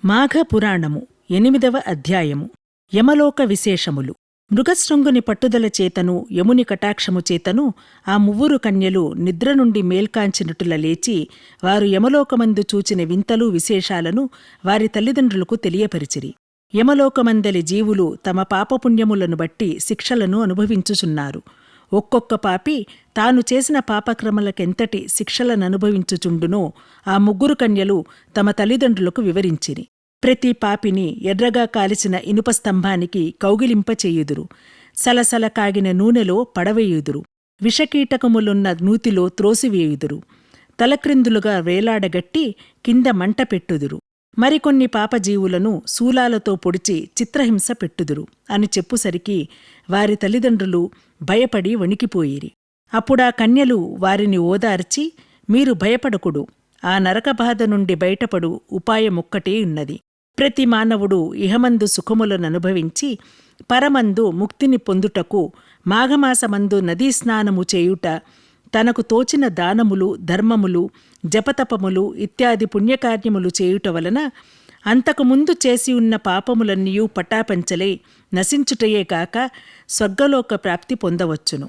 మాఘపురాణము 8వ అధ్యాయము యమలోక విశేషములు. మృగశృంగుని పట్టుదల చేతను యముని కటాక్షము చేతను ఆ మువ్వురు కన్యలు నిద్ర నుండి మేల్కాంచినట్టుల లేచి వారు యమలోకమందు చూచిన వింతలు విశేషాలను వారి తల్లిదండ్రులకు తెలియపరిచిరి. యమలోకమందలి జీవులు తమ పాపపుణ్యములను బట్టి శిక్షలను అనుభవించుచున్నారు. ఒక్కొక్క పాపి తాను చేసిన పాపక్రమలకెంతటి శిక్షలననుభవించుచుండునో ఆ ముగ్గురు కన్యలు తమ తల్లిదండ్రులకు వివరించిరి. ప్రతి పాపిని ఎర్రగా కాలిచిన ఇనుప స్తంభానికి కౌగిలింపచేయుదురు. సలసల కాగిన నూనెలో పడవేయుదురు. విషకీటకములున్న నూతిలో త్రోసివేయుదురు. తలక్రిందులుగా వేలాడగట్టి కింద మంట పెట్టుదురు. మరికొన్ని పాపజీవులను శూలాలతో పొడిచి చిత్రహింస పెట్టుదురు అని చెప్పుసరికి వారి తల్లిదండ్రులు భయపడి వణికిపోయిరి. అప్పుడా కన్యలు వారిని ఓదార్చి, మీరు భయపడకుడు, ఆ నరకబాధ నుండి బయటపడు ఉపాయమొక్కటే ఉన్నది. ప్రతి మానవుడు ఇహమందు సుఖములననుభవించి పరమందు ముక్తిని పొందుటకు మాఘమాసమందు నదీస్నానము చేయుట, తనకు తోచిన దానములు, ధర్మములు, జపతపములు ఇత్యాది పుణ్యకార్యములు చేయుట వలన అంతకుముందు చేసియున్న పాపములన్నీయూ పటాపంచలై నశించుటయే కాక స్వర్గలోక ప్రాప్తి పొందవచ్చును.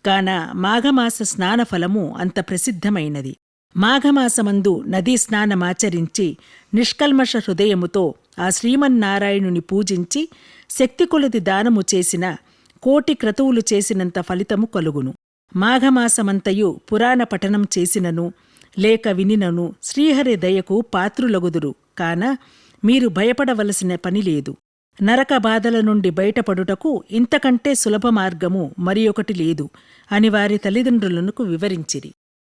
కాన మాఘమాస స్నానఫలము అంత ప్రసిద్ధమైనది. మాఘమాసమందు నదీ స్నానమాచరించి నిష్కల్మష హృదయముతో ఆ శ్రీమన్నారాయణుని పూజించి శక్తికొలది దానము చేసిన 1,000,000 క్రతువులు చేసినంత ఫలితము కలుగును. మాఘమాసమంతయు పురాణ పఠనం చేసినను లేక వినినను శ్రీహరి దయకు పాత్రులగుదురు. కాన మీరు భయపడవలసిన పనిలేదు. నరక బాధల నుండి బయటపడుటకు ఇంతకంటే సులభ మార్గము మరి ఒకటి లేదు అని వారి తల్లిదండ్రులకు వివరించిరి.